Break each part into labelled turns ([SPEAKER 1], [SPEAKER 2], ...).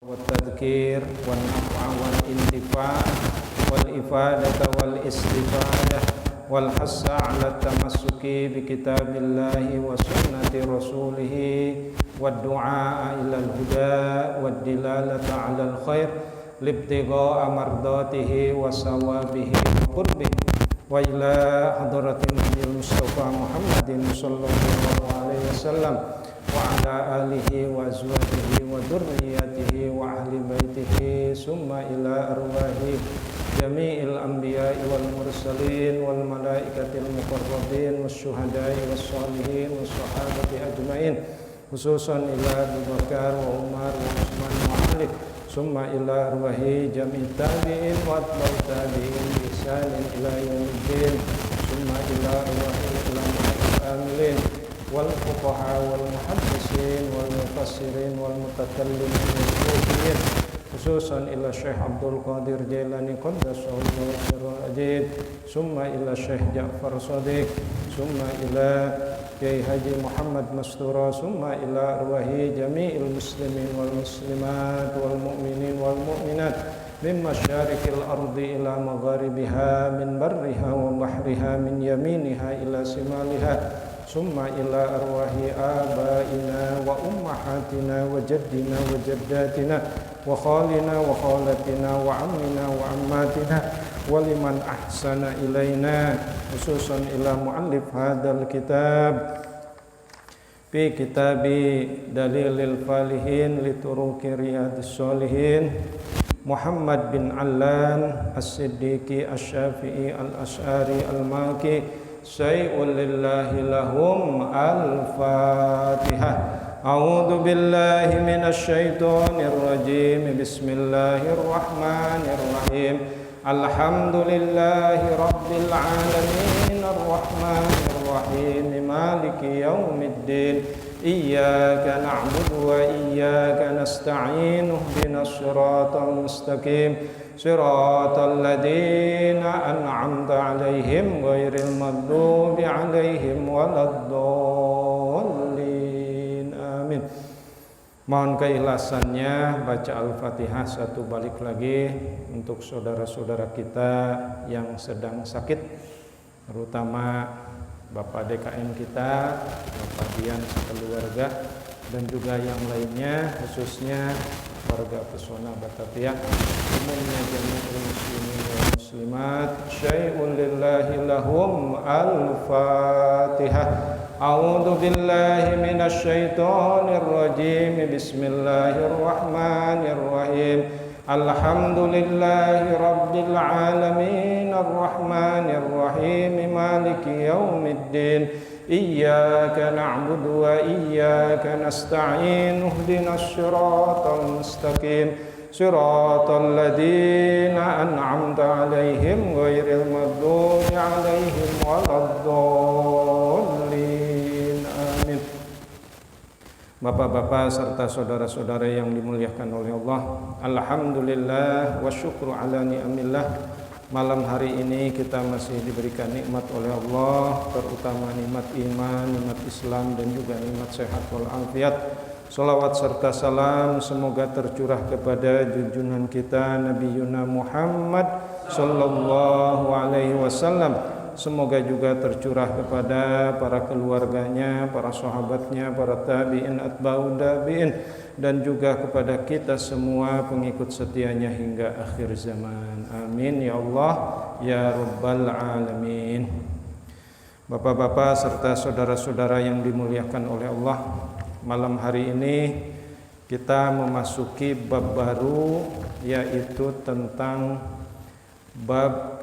[SPEAKER 1] والتذكير والنفع والانتفاع والإفادة والاستفادة والحث على التمسك بكتاب الله وسنة رسوله والدعاء إلى الهدى والدلالة على الخير لابتغاء مرضاته وثوابه وقربه وإلى حضرة النبي المصطفى محمد صلى الله عليه وسلم وعلى آله وأزواجه وذريته وأهل بيته ثم إلى أرواح جميع الأنبياء والمرسلين والملائكة المقربين والشهداء والصالحين والصحابة أجمعين خصوصا إلى أبي بكر وعمر وعثمان وعلي ثم إلى أرواح جميع التابعين وأتباع التابعين بإحسان إلى يوم الدين ثم إلى أرواح العلماء العاملين والفقهاء والمحدثين والمفسرين والمتكلمين والصوفيين خصوصا إلى الشيخ عبد القادر جيلاني قدس الله سره العزيز ثم إلى الشيخ جعفر صديق ثم إلى Kiai Haji Muhammad Mastura summa ila arwahi jami'il muslimin wal muslimat wal mu'minin wal mu'minat min masyariqil ardi ila magharibiha min barriha wa bahriha min yaminiha ila simaliha summa ila arwahi abaina wa ummahatina wa jaddina wa jaddatina wa khalina wa khalatina wa ammina wa ammatina waliman ahsana ilaina khususan ila muallif hadzal kitab fi kitabi dalilil falihin lituruqi riyadhis sholihin Muhammad bin Allan as-Siddiqi asy-Syafi'i al-Asy'ari al-Maki syai'un lillahi lahum al-Fatihah. A'udzu billahi minasy syaithanir rajim. Bismillahirrahmanirrahim. Alhamdulillahi rabbil alamin arrahmanir rahim maliki yaumiddin iyyaka na'budu wa iyyaka nasta'in ihdinas siratal mustaqim siratal ladzina an'amta 'alaihim ghairil maghdubi 'alaihim waladdallin amin. Mohon keikhlasannya baca Al-Fatihah satu balik lagi untuk saudara-saudara kita yang sedang sakit, terutama Bapak DKM kita, Bapak Dian sekeluarga, dan juga yang lainnya, khususnya warga Pesona Batavia, umumnya jami'ul muslimin wal muslimat. Syai'un lillahi lahum al-Fatihah. A'udzu billahi minasy syaithanir rajim. Bismillahirrahmanirrahim. Alhamdulillahi rabbil alamin arrahmanir rahim maliki yaumiddin iyyaka na'budu wa iyyaka nasta'in ihdinas siratal mustaqim siratal ladzina an'amta 'alaihim ghairil maghdubi 'alaihim waladdallin amin. Bapak-bapak serta saudara-saudara yang dimuliakan oleh Allah, alhamdulillah wa syukru ala ni'amillah. Malam hari ini kita masih diberikan nikmat oleh Allah, terutama nikmat iman, nikmat Islam, dan juga nikmat sehat wal afiat. Salawat serta salam semoga tercurah kepada junjungan kita Nabi Yuna Muhammad sallallahu alaihi wasallam. Semoga juga tercurah kepada para keluarganya, para sahabatnya, para tabi'in, atba'u tabi'in, dan juga kepada kita semua pengikut setianya hingga akhir zaman. Amin ya Allah ya rabbal alamin. Bapak-bapak serta saudara-saudara yang dimuliakan oleh Allah, malam hari ini kita memasuki bab baru, yaitu tentang bab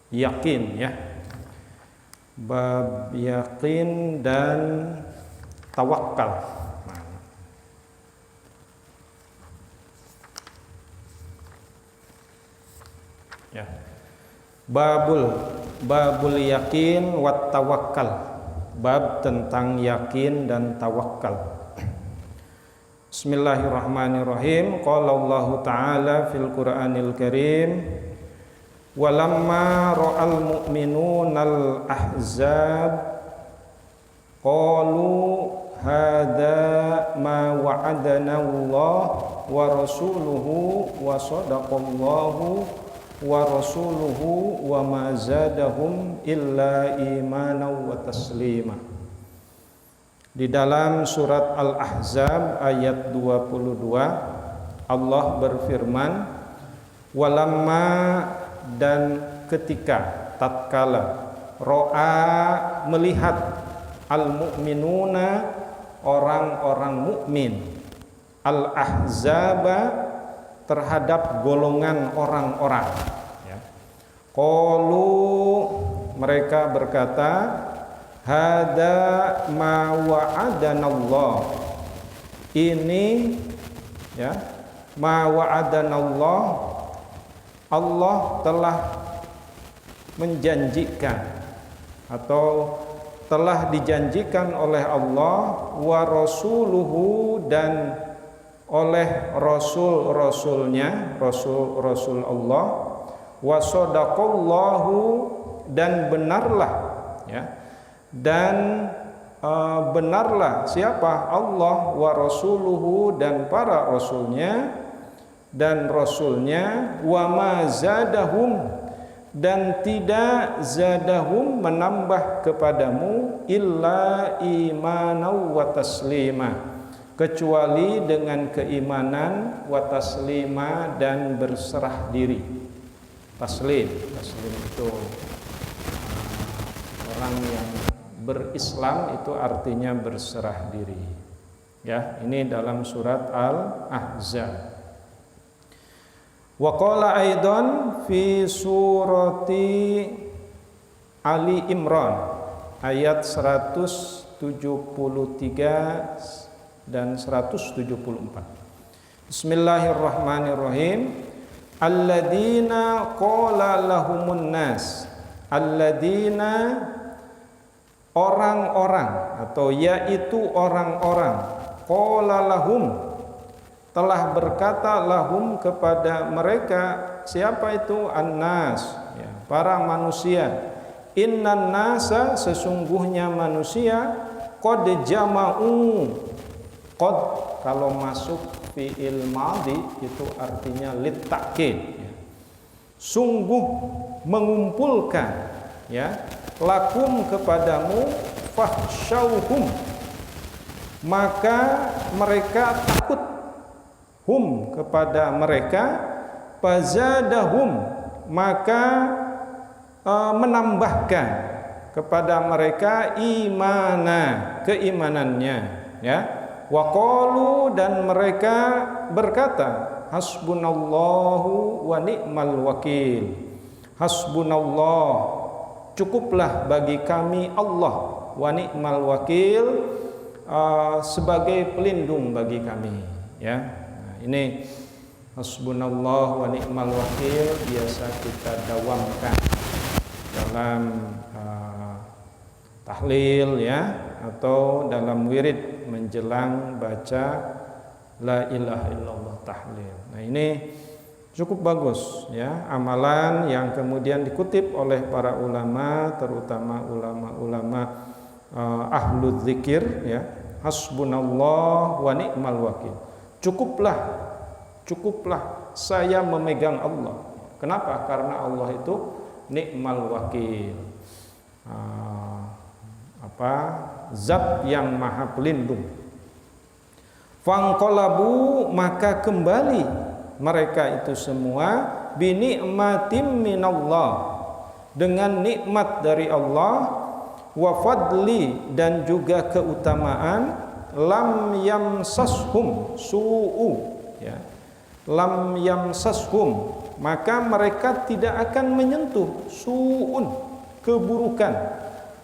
[SPEAKER 1] yakin, ya, bab yakin dan tawakal. Ya, babul yakin wat tawakkal, bab tentang yakin dan tawakal. Bismillahirrahmanirrahim. Qala Allah Ta'ala fil Qur'anil Karim, walamma ra'al mu'minunal ahzab qalu hadza ma wa'adana Allah wa rasuluhu wa sadaqallahu wa rasuluhu wa ma zadahum illa imanan wa taslima. Di dalam surat Al-Ahzab ayat 22 Allah berfirman, walamma, dan ketika, tatkala, ro'a, melihat, al-mu'minuna, orang-orang mukmin, al-ahzaba, terhadap golongan orang-orang, ya. Qalu, mereka berkata, hada ma wa'adanallah, ini, ya, ma wa'adanallah, Allah telah menjanjikan atau telah dijanjikan oleh Allah, wa rasuluhu, dan oleh rasul-rasulnya, rasul-rasul Allah, wa sadaqallahu, dan benarlah, ya, dan benarlah siapa? Allah, wa rasuluhu, dan para rasulnya, dan rasulnya, wa ma zadahum, dan tidak zadahum, menambah kepadamu, illa imanan wa taslima, kecuali dengan keimanan, wa taslima, dan berserah diri. Taslim itu orang yang berislam, itu artinya berserah diri, ya. Ini dalam surat Al-Ahzab. Wa qala aidan fi surati Ali Imran ayat 173 dan 174. Bismillahirrahmanirrahim. Alladzina qala lahumun nas, alladzina, orang-orang, atau yaitu orang-orang, qala lahum, telah berkata, lahum, kepada mereka. Siapa itu? An-nas, ya, para manusia. Innan nasa, sesungguhnya manusia, qad jama'u. Qad kalau masuk fi'il madhi itu artinya lit ta'kid, ya. Sungguh mengumpulkan, ya, lakum, kepadamu, fakhshawhum, maka mereka takut, hum, kepada mereka, fazadahum, maka menambahkan kepada mereka, imana, keimanannya, ya. Wa qalu, dan mereka berkata, hasbunallahu wa ni'mal wakil, hasbunallah, cukuplah bagi kami Allah, wa ni'mal wakil, sebagai pelindung bagi kami, ya. Ini hasbunallah wa ni'mal wakil biasa kita dawamkan dalam tahlil, ya, atau dalam wirid menjelang baca la ilaha illallah tahlil. Nah, ini cukup bagus, ya, amalan yang kemudian dikutip oleh para ulama, terutama ulama-ulama ahlul zikir, ya. Hasbunallah wa ni'mal wakil. Cukuplah saya memegang Allah. Kenapa? Karena Allah itu ni'mal wakil, zat yang maha pelindung. Fangqalabu, maka kembali mereka itu semua, bini'matim minallah, dengan nikmat dari Allah, wa fadli, dan juga keutamaan, lam yamsashum su'u, ya, lam yamsashum, maka mereka tidak akan menyentuh su'un, keburukan,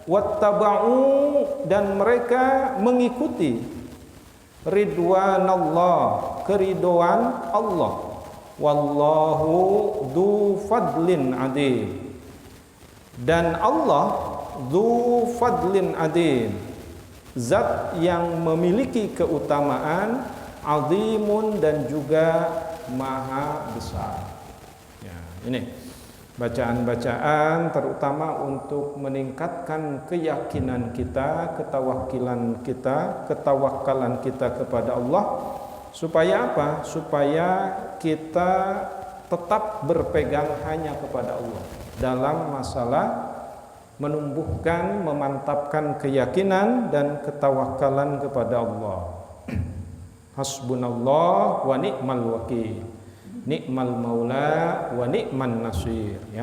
[SPEAKER 1] wattaba'u, dan mereka mengikuti ridwanallah, keridhaan Allah, wallahu dzu fadlin adzim, dan Allah dzu fadlin adzim, zat yang memiliki keutamaan, azimun, dan juga maha besar, ya. Ini bacaan-bacaan terutama untuk meningkatkan keyakinan kita, ketawakkalan kita kepada Allah. Supaya apa? Supaya kita tetap berpegang hanya kepada Allah dalam masalah menumbuhkan, memantapkan keyakinan dan ketawakkalan kepada Allah. Hasbunallah wa ni'mal wakil, ni'mal maula wa ni'man nasir, ya.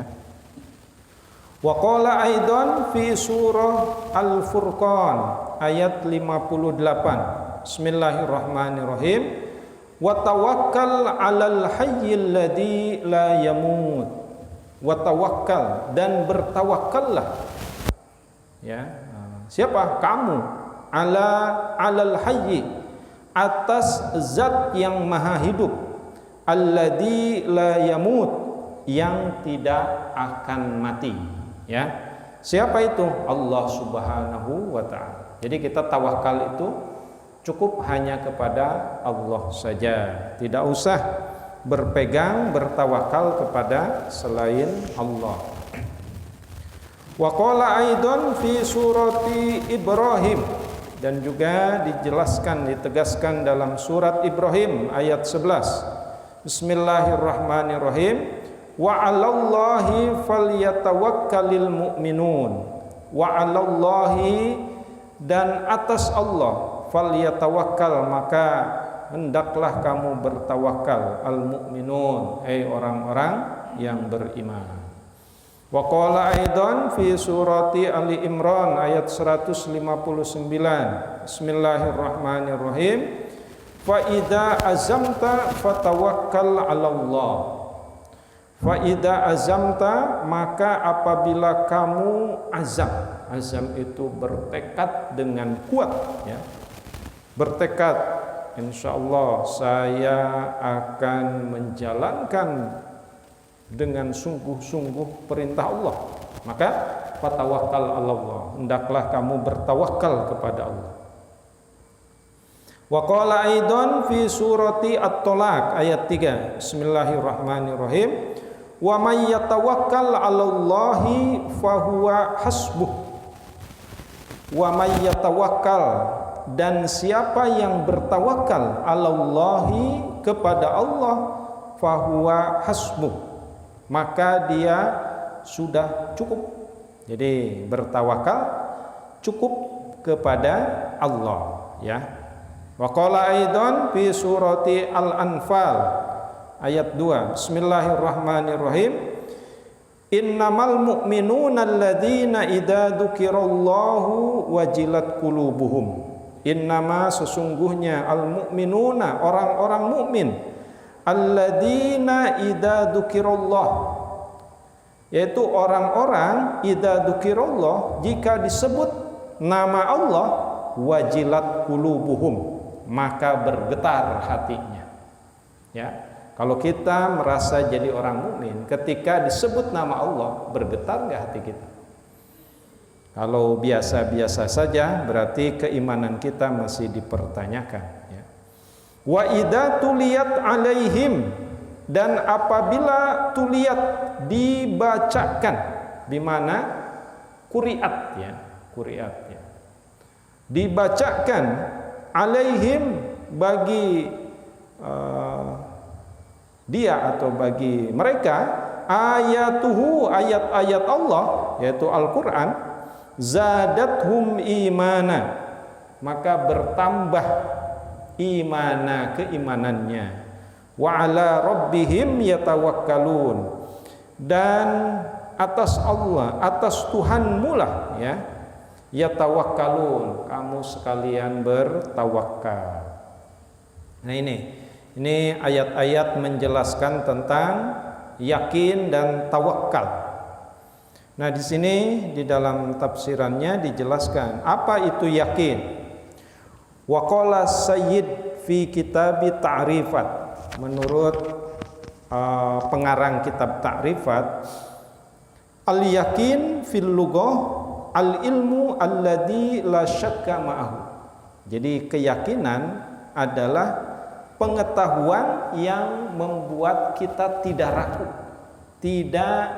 [SPEAKER 1] Wa qala aidan fi surah Al-Furqan ayat 58. Bismillahirrahmanirrahim. Wa tawakkal 'alal hayyil ladzi la yamut. Wa tawakkal, dan bertawakkallah, ya. Siapa? Kamu. Alal hayyi, atas zat yang maha hidup, alladzi la yamut, yang tidak akan mati, ya. Siapa itu? Allah Subhanahu wa taala. Jadi kita tawakal itu cukup hanya kepada Allah saja, tidak usah berpegang, bertawakal kepada selain Allah. Wa qala aidan fi surati Ibrahim, dan juga dijelaskan, ditegaskan dalam surat Ibrahim ayat 11. Bismillahirrahmanirrahim. Wa 'alallahi falyatawakkalul mu'minun. Wa 'alallahi, dan atas Allah, falyatawakkal, maka hendaklah kamu bertawakal, al-mu'minun, orang-orang yang beriman. Wa qala aidan fi surati Ali Imran ayat 159. Bismillahirrahmanirrahim. Fa idza azamta fatawakkal 'ala Allah. Fa idza azamta, maka apabila kamu azam itu bertekad dengan kuat, ya. Bertekad, insyaallah saya akan menjalankan dengan sungguh-sungguh perintah Allah, maka fatawakkal 'ala Allah, hendaklah kamu bertawakal kepada Allah. Wa qala aidan fi surati At-Talaq ayat 3. Bismillahirrahmanirrahim. Wa may yatawakkal 'ala Allahi fahuwa hasbuh. Wa may yatawakkal, dan siapa yang bertawakal 'ala Allahi, kepada Allah, fahuwa hasbuh, maka dia sudah cukup. Jadi bertawakal cukup kepada Allah, ya. Wa qala aidan fi surati Al-Anfal ayat 2. Bismillahirrahmanirrahim. Innamal mu'minuna alladzina idza dzukirallahu wajilat qulubuhum. Innama, sesungguhnya, al-mu'minuna, orang-orang mukmin, alladzina idza dzukirallah, yaitu orang-orang idza dzukirallah, jika disebut nama Allah, wajilat qulubuhum, maka bergetar hatinya, ya. Kalau kita merasa jadi orang mukmin, ketika disebut nama Allah, bergetar enggak hati kita? Kalau biasa-biasa saja, berarti keimanan kita masih dipertanyakan, ya. Wa idza tuliyat alaihim, dan apabila tuliyat, dibacakan, di mana quriat, ya, quriat, ya. Dibacakan alaihim, bagi dia atau bagi mereka, ayatuhu, ayat-ayat Allah, yaitu Al-Qur'an, zadathum imana, maka bertambah imana, keimanannya. Wa ala rabbihim yatawakkalun, dan atas Allah, atas Tuhanmu lah, ya, yatawakkalun, kamu sekalian bertawakal. Nah, ini ayat-ayat menjelaskan tentang yakin dan tawakal. Nah, di sini di dalam tafsirannya dijelaskan apa itu yakin. Wa qala Sayyid fi kitab Ta'rifat, menurut pengarang kitab Ta'rifat, al-yakin fil lughah al-ilmu alladzi la syakka ma'ahu. Jadi keyakinan adalah pengetahuan yang membuat kita tidak ragu, tidak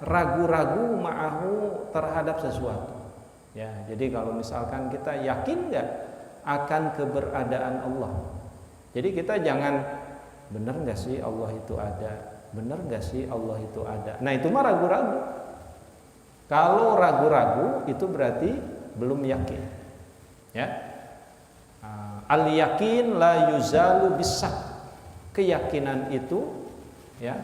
[SPEAKER 1] ragu-ragu ma'ahu terhadap sesuatu. Ya, jadi kalau misalkan kita yakin nggak akan keberadaan Allah, jadi kita jangan benar nggak sih Allah itu ada, benar nggak sih Allah itu ada. Nah itu mah ragu-ragu. Kalau ragu-ragu itu berarti belum yakin. Ya, al yakin la yuzalu bisak. Keyakinan itu ya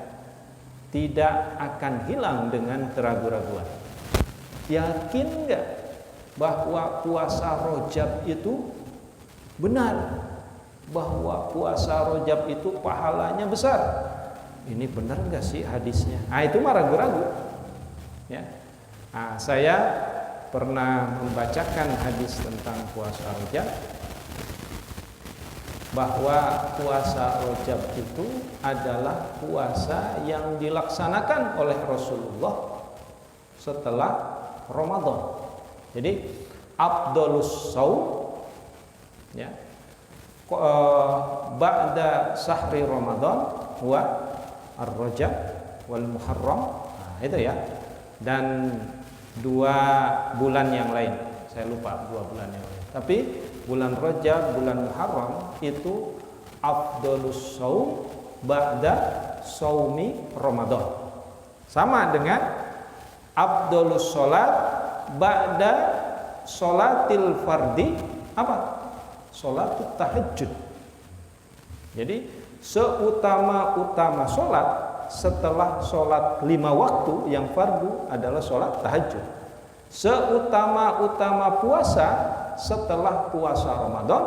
[SPEAKER 1] tidak akan hilang dengan keraguan-raguan. Yakin nggak bahwa puasa Rajab itu benar, bahwa puasa Rajab itu pahalanya besar? Ini benar nggak sih hadisnya? Ah itu mah ragu-ragu. Ya, saya pernah membacakan hadis tentang puasa Rajab, bahwa puasa Rajab itu adalah puasa yang dilaksanakan oleh Rasulullah setelah Ramadan. Jadi afdhalus shaum ya ba'da sahri Ramadan wa ar-Rajab wal Muharram. Nah, itu ya. Dan 2 bulan yang lain. Saya lupa 2 bulan yang lain. Tapi bulan Rajab, bulan Muharram itu afdhalus shaum ba'da shaumi Ramadan. Sama dengan afdhalus shalat ba'da sholatil fardi apa? Sholatut tahajud. Jadi seutama-utama sholat setelah sholat 5 waktu yang fardu adalah sholat tahajud. Seutama-utama puasa setelah puasa Ramadan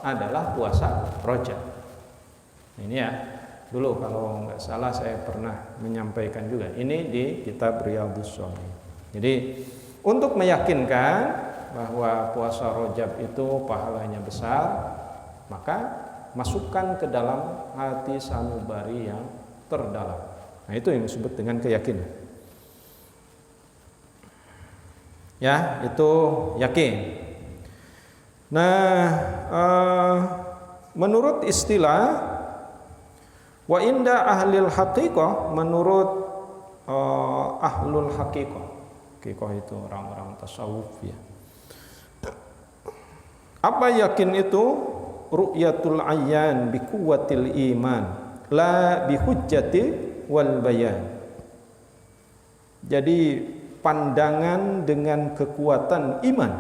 [SPEAKER 1] adalah puasa Rajab. Ini ya, dulu kalau nggak salah saya pernah menyampaikan juga ini di kitab Riyadhus Shalihin. Jadi untuk meyakinkan bahwa puasa Rajab itu pahalanya besar, maka masukkan ke dalam hati sanubari yang terdalam. Nah itu yang disebut dengan keyakinan. Ya, itu yakin. Nah, menurut istilah wa inda ahlil haqiqah, menurut ahlul haqiqah. Haqiqah itu orang-orang tasawuf ya. Apa yakin itu? Ru'yatul ayyan bi quwwatil iman la bi hujjati wal bayan. Jadi pandangan dengan kekuatan iman,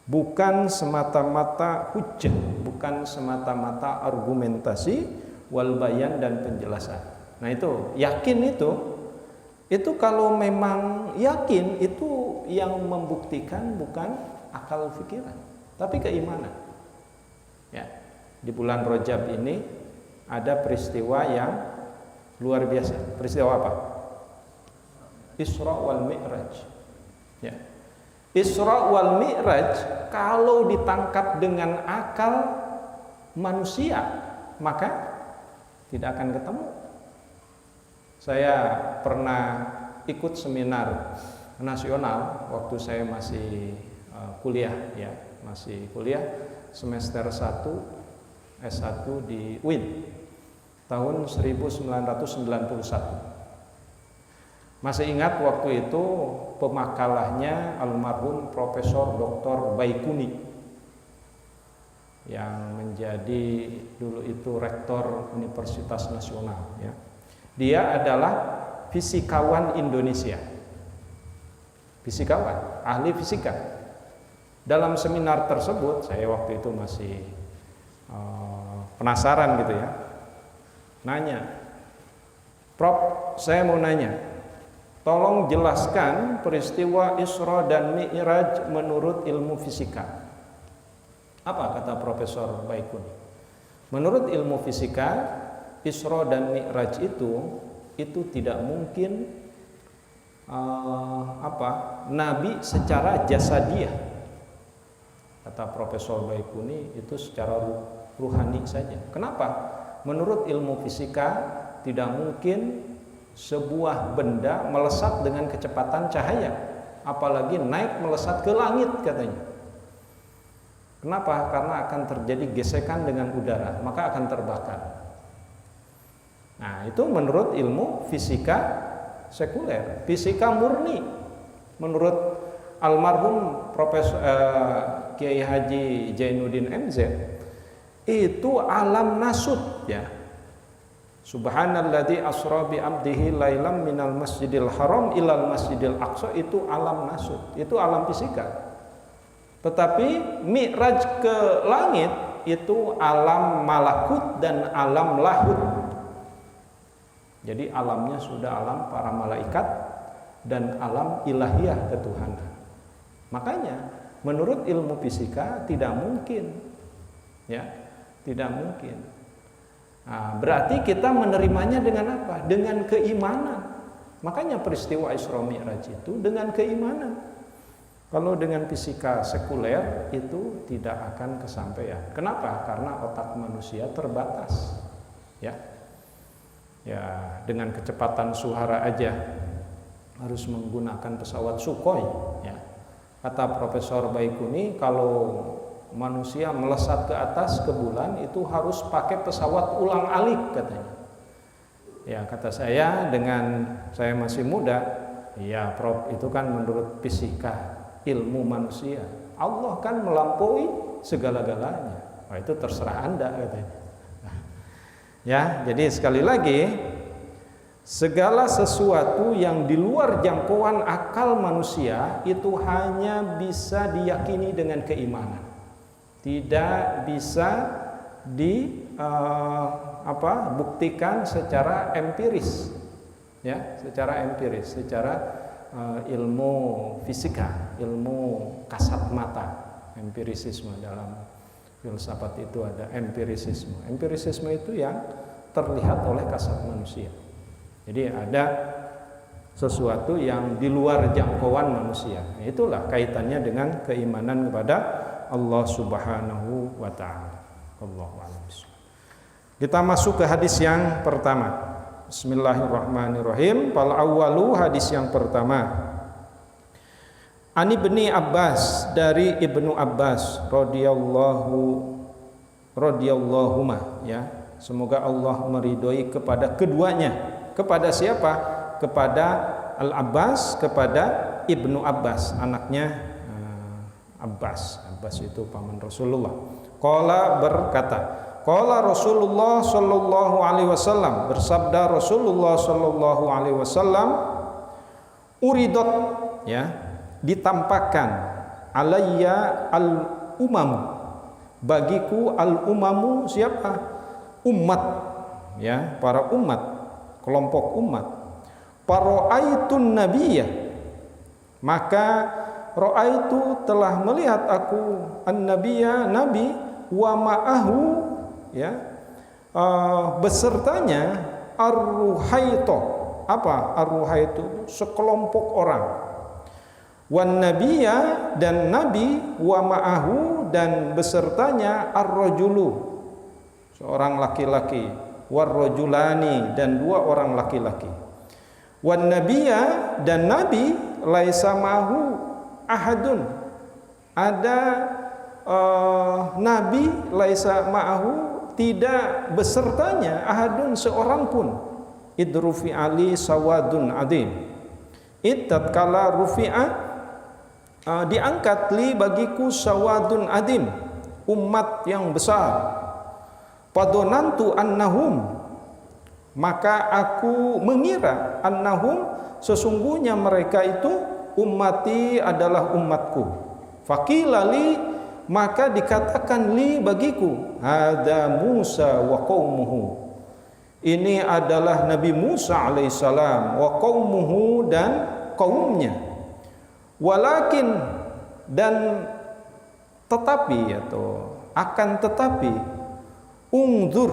[SPEAKER 1] bukan semata-mata hujjah, bukan semata-mata argumentasi wal bayan dan penjelasan. Nah itu yakin itu kalau memang yakin itu yang membuktikan bukan akal pikiran, tapi keimanan. Ya, di bulan Rajab ini ada peristiwa yang luar biasa. Peristiwa apa? Isra wal Mi'raj. Ya. Isra wal Mi'raj kalau ditangkap dengan akal manusia maka tidak akan ketemu. Saya pernah ikut seminar nasional waktu saya masih kuliah ya, masih kuliah semester 1 S1 di UIN tahun 1991. Masih ingat waktu itu pemakalahnya almarhum Profesor Dr. Baikuni yang menjadi dulu itu rektor Universitas Nasional ya. Dia adalah fisikawan Indonesia. Fisikawan, ahli fisika. Dalam seminar tersebut, saya waktu itu masih penasaran gitu ya. Nanya, Prof, saya mau nanya, tolong jelaskan peristiwa Isra dan Mi'raj menurut ilmu fisika. Apa kata Profesor Baikuni? Menurut ilmu fisika, Isra dan Mi'raj itu tidak mungkin Nabi secara jasadiah. Kata Profesor Baikuni itu secara ruhani saja. Kenapa? Menurut ilmu fisika tidak mungkin sebuah benda melesat dengan kecepatan cahaya, apalagi naik melesat ke langit katanya. Kenapa? Karena akan terjadi gesekan dengan udara, maka akan terbakar. Nah, itu menurut ilmu fisika sekuler, fisika murni. Menurut almarhum Profesor Kiai Haji Jainuddin MZ, itu alam nasut ya. Subhanalladzi asra bi 'abdihi lailam minal masjidil haram ilal masjidil aqsa, itu alam nasut, itu alam fisika. Tetapi mi'raj ke langit itu alam malakut dan alam lahut. Jadi alamnya sudah alam para malaikat dan alam ilahiyah ketuhanan. Makanya menurut ilmu fisika tidak mungkin, ya, tidak mungkin. Nah, berarti kita menerimanya dengan apa? Dengan keimanan. Makanya peristiwa Isra Mi'raj itu dengan keimanan. Kalau dengan fisika sekuler itu tidak akan kesampaian. Kenapa? Karena otak manusia terbatas. Ya, ya dengan kecepatan suara aja harus menggunakan pesawat Sukhoi. Ya. Kata Profesor Baikuni, kalau manusia melesat ke atas ke bulan itu harus pakai pesawat ulang-alik katanya. Ya, kata saya, dengan saya masih muda, ya Prof, itu kan menurut fisika ilmu manusia. Allah kan melampaui segala-galanya. Wah, itu terserah Anda katanya. Ya, jadi sekali lagi, segala sesuatu yang di luar jangkauan akal manusia itu hanya bisa diyakini dengan keimanan. Tidak bisa buktikan secara empiris, ya, secara empiris, secara ilmu fisika, ilmu kasat mata, empirisisme. Dalam filsafat itu ada empirisisme. Empirisisme itu yang terlihat oleh kasat manusia. Jadi ada sesuatu yang di luar jangkauan manusia. Nah, itulah kaitannya dengan keimanan kepada Allah Subhanahu wa taala. Allahu a'lam. Kita masuk ke hadis yang pertama. Bismillahirrahmanirrahim. Fal awwalu, hadis yang pertama. Ani ibni Abbas, dari Ibnu Abbas radhiyallahu ya. Semoga Allah meridhoi kepada keduanya. Kepada siapa? Kepada Al-Abbas, kepada Ibnu Abbas, anaknya Abbas. Abbas itu paman Rasulullah. Qala, berkata, qala Rasulullah sallallahu alaihi wasallam, bersabda Rasulullah sallallahu alaihi wasallam, uridot, ya, ditampakkan alayya al-umam, bagiku al-umamu, siapa? Umat, ya, para umat, kelompok umat. Paro'aitun nabiyya, maka ro'aitu telah melihat aku an-nabiyya, nabi, wa ma'ahu, ya, besertanya ar-ruhaito. Apa ar-ruhaito? Sekelompok orang. Wan nabiyya, dan nabi, wa ma'ahu, dan besertanya ar-rajulu, seorang laki-laki, war-rajulani, dan dua orang laki-laki. Wan nabiyya, dan nabi, laisa ma'ahu ahadun, ada nabi, laisa ma'ahu, tidak besertanya ahadun, seorang pun. Idrufi ali sawadun adim, tatkala rufi'a, diangkat li bagiku sawadun adim, umat yang besar. Padonantu annahum, maka aku mengira, annahum, sesungguhnya mereka itu, ummati, adalah umatku. Faqilali, maka dikatakan li bagiku, hada Musa wa qaumuhu, ini adalah Nabi Musa alaihissalam, wa qaumuhu, dan kaumnya. Walakin, dan tetapi, atau akan tetapi, ungzur,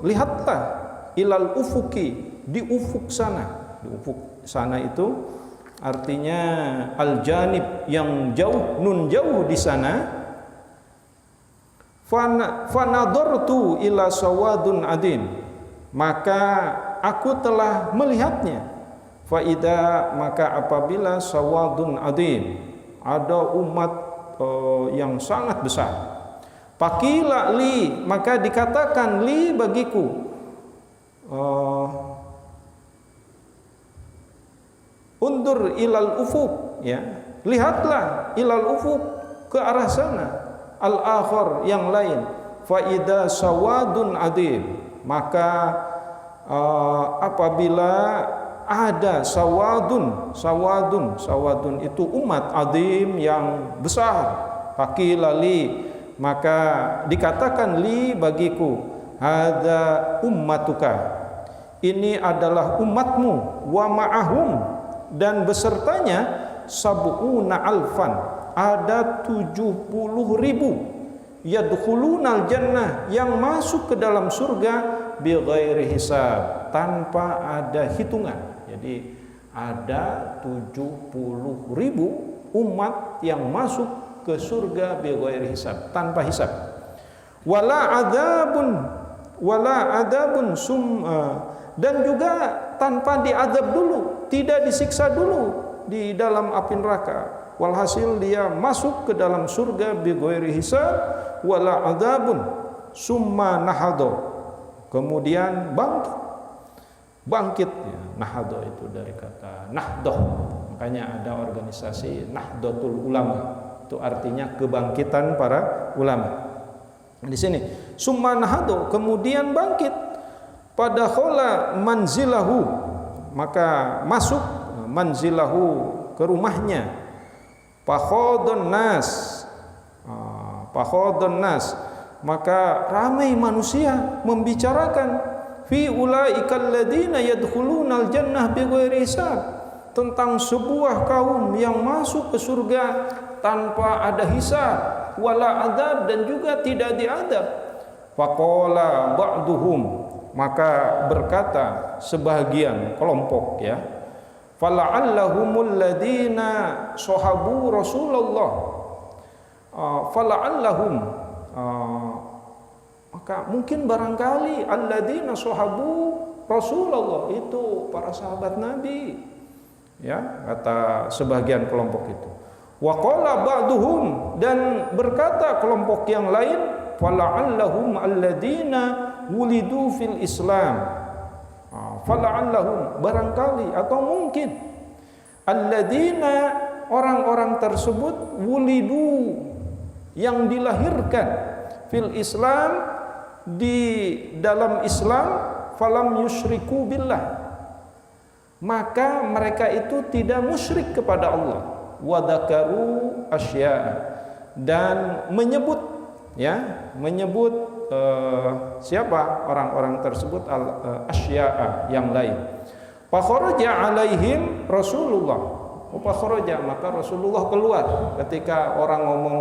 [SPEAKER 1] lihatlah, ilal ufuki, di ufuk sana. Di ufuk sana itu artinya al-janib, yang jauh, nun jauh di sana. Fanadhartu ila sawadun adim, maka aku telah melihatnya. Faida, maka apabila sawadun adim, ada umat yang sangat besar. Pakila li, maka dikatakan li bagiku, Undur ilal ufuk, ya. Lihatlah ilal ufuk, ke arah sana. Al-akhar, yang lain. Fa idza sawadun adim, maka apabila ada sawadun itu umat adim yang besar, fakilali, maka dikatakan li bagiku, hadza ummatuka, ini adalah umatmu, wa ma'ahum, dan besertanya sab'una alfan, ada 70.000, yadkhulunal jannah, yang masuk ke dalam surga bighairi hisab, tanpa ada hitungan. Jadi ada 70.000 umat yang masuk ke surga bighairi hisab, tanpa hisab. Wala adabun dan juga tanpa diazab dulu, tidak disiksa dulu di dalam api neraka. Walhasil dia masuk ke dalam surga bighairi hisab, wala adzabun summa nahado, kemudian bangkit ya. Nahado itu dari kata nahdoh, makanya ada organisasi Nahdlatul Ulama, itu artinya kebangkitan para ulama. Di sini summa nahado, kemudian bangkit. Pada khola manzilahu, maka masuk manzilahu, ke rumahnya. Pakhodon nas, maka ramai manusia membicarakan fi ulaikal ladina yadkhulunal jannah bighairi hisab, tentang sebuah kaum yang masuk ke surga tanpa ada hisab, wala adab, dan juga tidak diadab. Faqala ba'duhum, maka berkata sebahagian kelompok, ya, fala'allahumul ladina sahabu Rasulullah, fala'allahum, maka mungkin barangkali alladzina sahabu Rasulullah itu para sahabat Nabi, ya, kata sebagian kelompok itu. Wa qala ba'duhum, dan berkata kelompok yang lain, fala'allahum alladzina wulidu fil Islam, fala'allahum, barangkali atau mungkin, alladzina, orang-orang tersebut, wulidu, yang dilahirkan, fil Islam, di dalam Islam, falam yusyriku billah, maka mereka itu tidak musyrik kepada Allah, wa dzakaru asya, dan menyebut, ya, menyebut siapa orang-orang tersebut, asya'a, yang lain. Fakharaja alaihim Rasulullah, fakharaja, maka Rasulullah keluar ketika orang ngomong,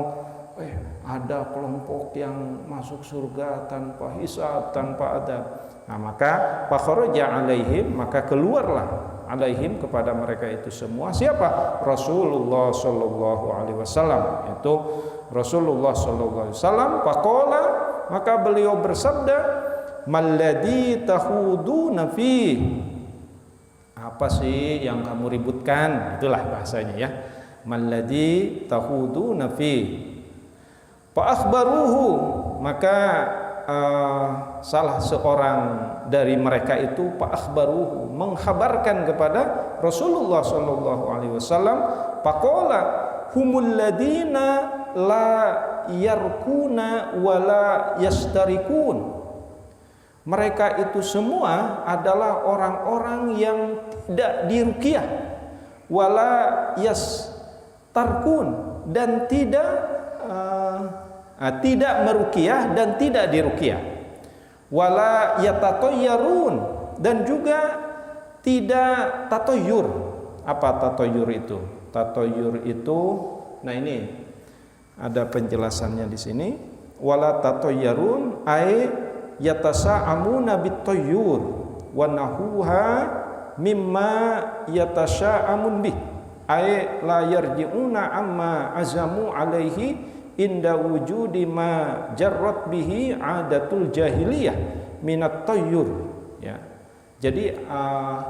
[SPEAKER 1] ada kelompok yang masuk surga tanpa hisab, tanpa adab. Nah, maka fakharaja alaihim, maka keluarlah alaihim, kepada mereka itu semua. Siapa? Rasulullah sallallahu alaihi wasallam, itu Rasulullah sallallahu alaihi wasallam. Faqala, maka beliau bersabda, malladzi tahuduna fi, apa sih yang kamu ributkan, itulah bahasanya, ya, malladzi tahuduna fi. Fa akhbaruhu, maka salah seorang dari mereka itu, fa akhbaruhu, mengkhabarkan kepada Rasulullah sallallahu alaihi wasallam. Faqala humul ladina la yarkuna wala yastarikun, mereka itu semua adalah orang-orang yang tidak diruqyah, wala yastarkun, dan tidak meruqyah dan tidak diruqyah, wala yatatayyarun, dan juga tidak tatayyur. Apa tatayyur itu? Tatayyur itu, nah ini ada penjelasannya di sini. Wala tatayyarun ay yatasa'amuna bitayyur wa nahuha mimma yatasa'amun bih, ay la yarji'una amma azamu alaihi inda wujudi ma jarrat bihi adatul jahiliyah minat tayyur, ya. Jadi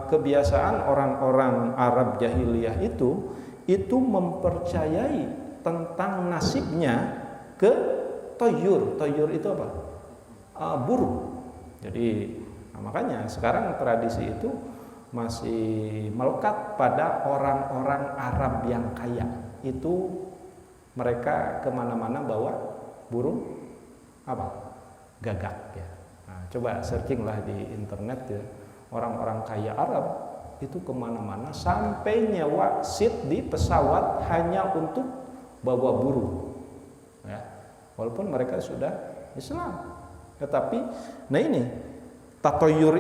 [SPEAKER 1] kebiasaan orang-orang Arab jahiliyah itu mempercayai tentang nasibnya ke toyur. Toyur itu apa? Burung. Jadi makanya sekarang tradisi itu masih melekat pada orang-orang Arab yang kaya. Itu mereka kemana-mana bawa burung apa? Gagak ya. Nah, coba searchinglah di internet ya, orang-orang kaya Arab itu kemana-mana sampai nyewa seat di pesawat hanya untuk bawa burung ya. Walaupun mereka sudah Islam, tetapi nah ini tatoyur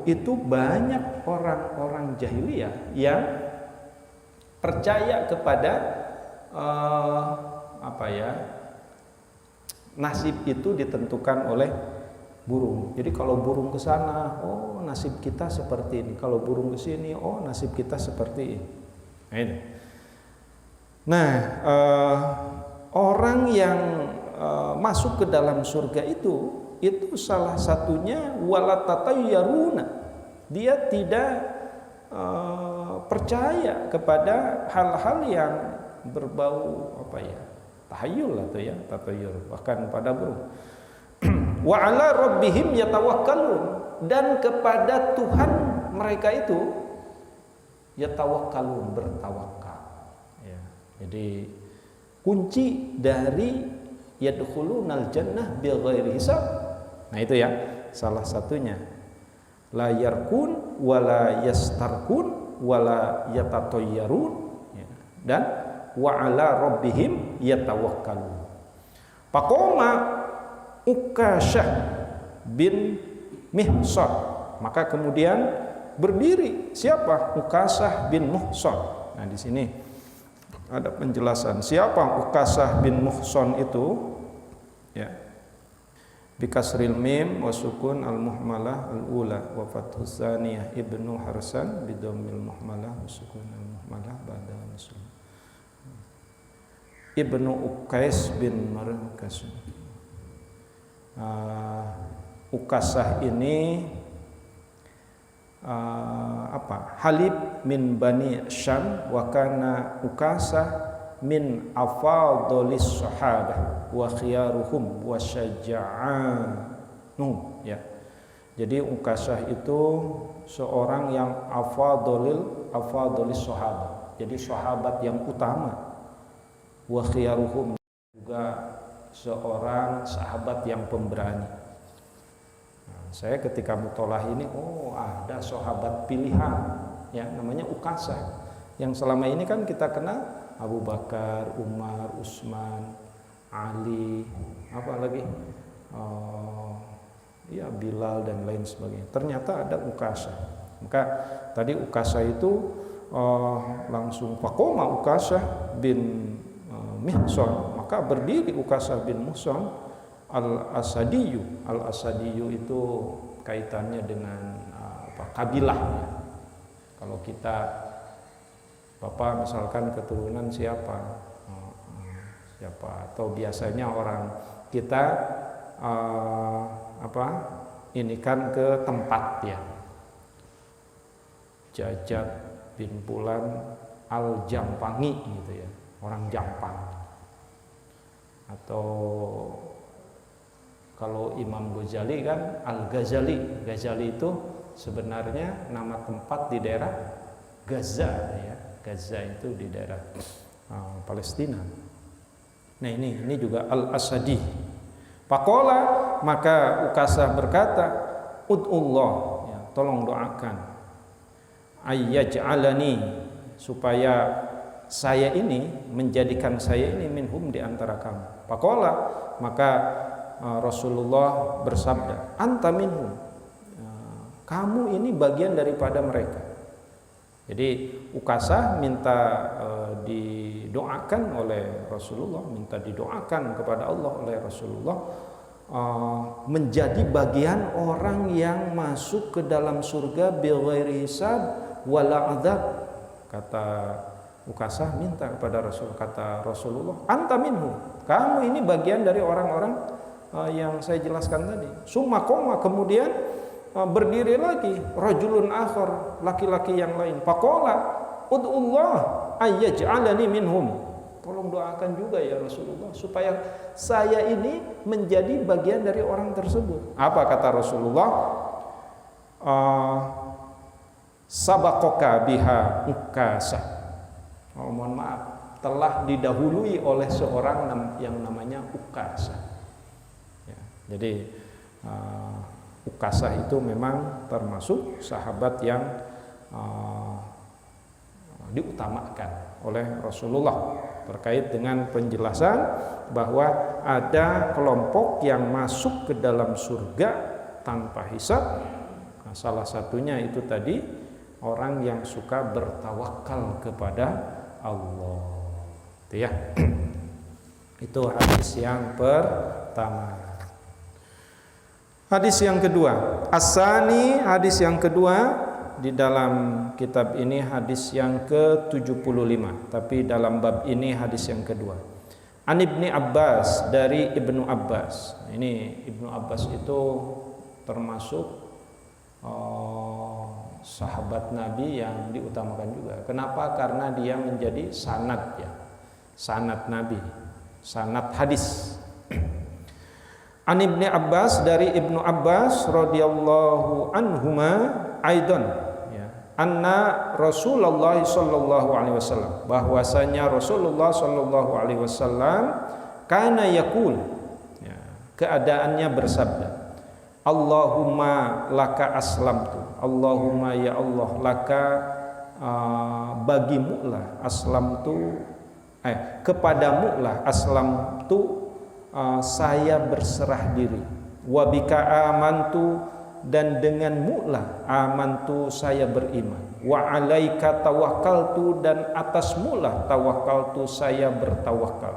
[SPEAKER 1] itu banyak orang-orang jahiliyah yang percaya kepada nasib itu ditentukan oleh burung. Jadi kalau burung ke sana, oh nasib kita seperti ini. Kalau burung ke sini, oh nasib kita seperti ini. Nah, ini. Nah, orang yang masuk ke dalam surga itu salah satunya wala tatayyaruna. Dia tidak percaya kepada hal-hal yang berbau tahayul atau ya tatayyur, bahkan pada burung. Wa ala rabbihim yatawakkalun, dan kepada Tuhan mereka itu yatawakkalun, bertawakal ya. Jadi kunci dari yadkhulunal jannah bighairi hisab, nah itu ya salah satunya la yarkun wala yastarkun wala yatatayyarun ya. Dan wa ala rabbihim yatawakkalun. Faqoma Ukasyah bin Mihsan, maka kemudian berdiri siapa? Ukasyah bin Mihsan. Nah di sini ada penjelasan siapa Ukasyah bin Mihsan itu ya. Bikasril mim wa sukun al muhmalah al ula wa fathus tsaniyah ibnu Harsan bidammil muhmalah wa sukun al muhmalah ba'da muslim. Ibnu Ukais bin Markas. Ukasyah ini Halib min Bani Syam wa kana Ukasyah min afadhalis sahabah wa khiyaruhum wa syaja'anhum ya. Jadi Ukasyah itu seorang yang afadhalis sahabah. Jadi sahabat yang utama. Wa khiyaruhum, juga seorang sahabat yang pemberani. Nah, saya ketika mutholah ini, ada sahabat pilihan ya, namanya Ukasyah. Yang selama ini kan kita kenal Abu Bakar, Umar, Utsman, Ali, apa lagi? Ya Bilal dan lain sebagainya. Ternyata ada Ukasyah. Maka tadi Ukasyah itu langsung faqoma Ukasyah bin Mihsan, maka berdiri Ukasyah bin Mihsan al-Asadiyu. Al-Asadiyu itu kaitannya dengan kabilah ya. Kalau kita Bapak misalkan keturunan siapa atau biasanya orang kita ini kan ke tempat ya, Jajat bin Pulan al-Jampangi gitu ya, orang Jampang. Atau kalau Imam Ghazali kan Al-Ghazali. Ghazali itu sebenarnya nama tempat di daerah Gaza ya. Gaza itu di daerah Palestina. Nah ini juga Al-Asadi. Faqala, maka Ukasyah berkata, ud'ullah ya, tolong doakan ayyaj'alani, supaya saya ini, menjadikan saya ini minhum di antara kamu. Faqala, maka Rasulullah bersabda, anta minhum, kamu ini bagian daripada mereka. Jadi Ukasyah minta didoakan oleh Rasulullah, minta didoakan kepada Allah oleh Rasulullah, menjadi bagian orang yang masuk ke dalam surga bighairi hisab wala adzab. Kata Ukasyah minta kepada Rasul, kata Rasulullah, anta minhum, kamu ini bagian dari orang-orang yang saya jelaskan tadi. Summa qoma, kemudian berdiri lagi rajulun akhar, laki-laki yang lain. Faqala ud'ullah ayyaj'alani minhum, tolong doakan juga ya Rasulullah supaya saya ini menjadi bagian dari orang tersebut. Apa kata Rasulullah? sabaqaka biha Ukasah. Oh, mohon maaf, telah didahului oleh seorang yang namanya Ukasah. Ya, jadi Ukasah itu memang termasuk sahabat yang diutamakan oleh Rasulullah terkait dengan penjelasan bahwa ada kelompok yang masuk ke dalam surga tanpa hisab. Nah, salah satunya itu tadi orang yang suka bertawakal kepada Allah. Itu ya. Itu hadis yang pertama. Hadis yang kedua, As-Sani, hadis yang kedua di dalam kitab ini hadis yang ke-75, tapi dalam bab ini hadis yang kedua. An Ibni Abbas, dari Ibnu Abbas. Ini Ibnu Abbas itu termasuk sahabat Nabi yang diutamakan juga. Kenapa? Karena dia menjadi sanad ya. Sanad Nabi, sanad hadis. An Ibni Abbas, dari Ibnu Abbas radhiyallahu anhuma aidan ya, anna Rasulullah sallallahu alaihi wasallam, bahwasanya Rasulullah sallallahu alaihi wasallam kana yaqul ya, keadaannya bersabda, Allahumma laka aslamtu, Allahumma ya Allah laka bagimu lah aslamtu kepadamu lah aslamtu saya berserah diri, wabika amantu, dan denganmu lah amantu saya beriman, wa alaika tawakkaltu, dan atasmu lah tawakkaltu saya bertawakal,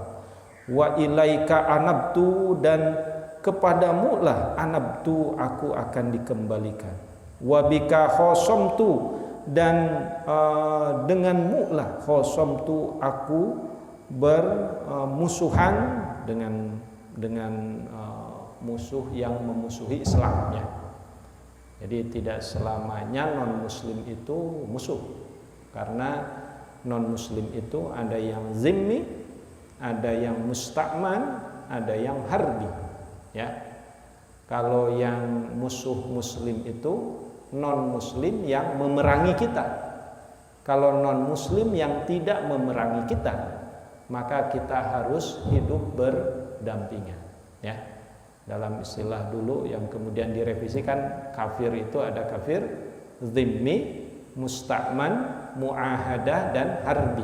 [SPEAKER 1] wa ilaika anabtu, dan kepadamu lah anabtu aku akan dikembalikan, wabika khosamtu, dan denganmu lah khosamtu aku bermusuhan dengan musuh yang memusuhi Islamnya. Jadi tidak selamanya non muslim itu musuh, karena non muslim itu ada yang zimmi, ada yang musta'man, ada yang harbi ya. Kalau yang musuh muslim itu non muslim yang memerangi kita. Kalau non muslim yang tidak memerangi kita, maka kita harus hidup berdampingan ya. Dalam istilah dulu yang kemudian direvisikan, kafir itu ada kafir zimmi, musta'man, muahadah, dan harbi.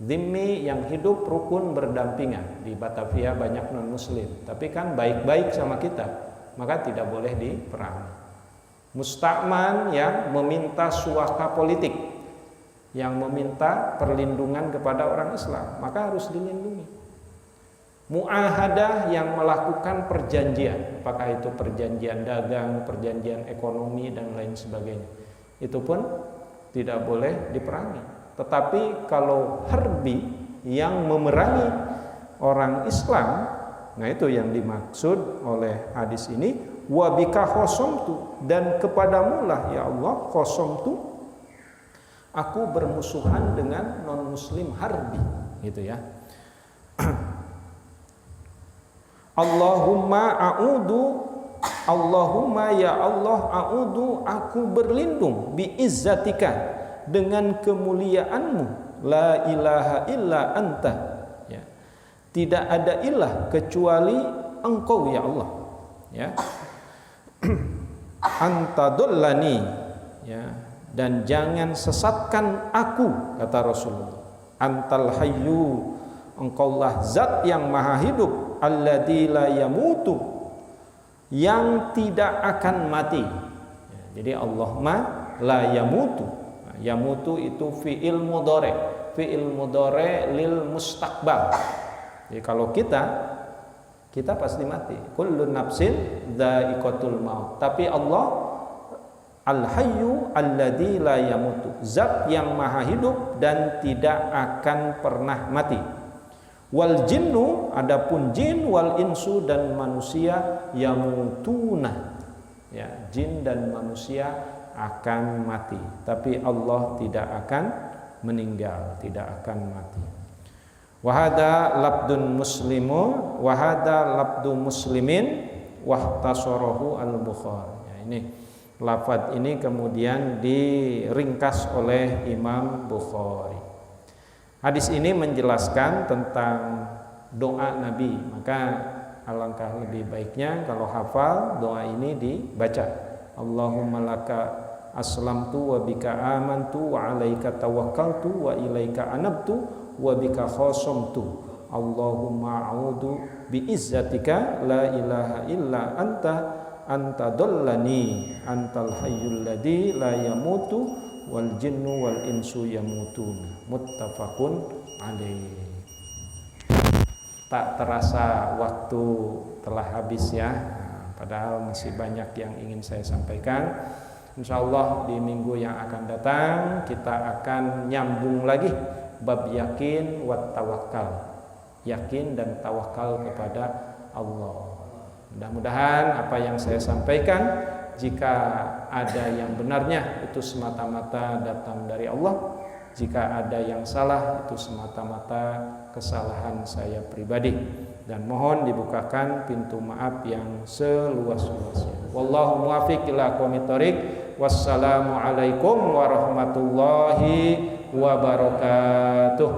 [SPEAKER 1] Zimmi yang hidup rukun berdampingan. Di Batavia banyak non muslim, tapi kan baik-baik sama kita, maka tidak boleh diperangi. Musta'man yang meminta suaka politik, yang meminta perlindungan kepada orang Islam, maka harus dilindungi. Muahadah yang melakukan perjanjian, apakah itu perjanjian dagang, perjanjian ekonomi, dan lain sebagainya, itu pun tidak boleh diperangi. Tetapi kalau harbi yang memerangi orang Islam, nah itu yang dimaksud oleh hadis ini, wabika khosomtu, dan kepadamu lah ya Allah khosomtu, aku bermusuhan dengan non muslim harbi, gitu ya. Allahumma ya Allah a'udu, aku berlindung biizzatika, dengan kemuliaanmu, la ilaha illa anta ya. Tidak ada ilah kecuali engkau ya Allah ya. Anta dollani ya, dan jangan sesatkan aku, kata Rasulullah. Antal hayyu, engkaulah zat yang maha hidup, alladzi la yamutu, yang tidak akan mati ya, jadi Allahumma la yamutu. Nah, yamutu itu fi'il mudhari, lil mustaqbal. Jadi kalau kita pasti mati, kullu nafsin dha'iqatul maut, tapi Allah al-hayyu alladzi la yamutu, zat yang maha hidup dan tidak akan pernah mati. Wal jinnu, adapun jin, wal insu, dan manusia, yamutuna ya, jin dan manusia akan mati, tapi Allah tidak akan meninggal, tidak akan mati. Wahada labdun muslimu, wahada labdu muslimin, wahtasorohu al-Bukhari ya, ini Lafaz ini kemudian diringkas oleh Imam Bukhari. Hadis ini menjelaskan tentang doa Nabi, maka alangkah lebih baiknya kalau hafal doa ini dibaca. Allahumma laka aslamtu wa bika amantu wa alaika tawakkaltu wa ilaika anabtu wa bika khasamtu. Allahumma a'udzu bi izzatika la ilaha illa anta dollani antal hayyul ladzi la yamutu wal jinnu wal insu yamutun. Muttafaqun alaih. Tak terasa waktu telah habis ya, padahal masih banyak yang ingin saya sampaikan. Insyaallah di minggu yang akan datang kita akan nyambung lagi bab yakin wat tawakal, yakin dan tawakal kepada Allah. Mudah-mudahan apa yang saya sampaikan, jika ada yang benarnya itu semata-mata datang dari Allah, jika ada yang salah itu semata-mata kesalahan saya pribadi, dan mohon dibukakan pintu maaf yang seluas-luasnya. Wallahu muwaffiq ila aqwamit thoriq. Wassalamualaikum warahmatullahi wabarakatuh.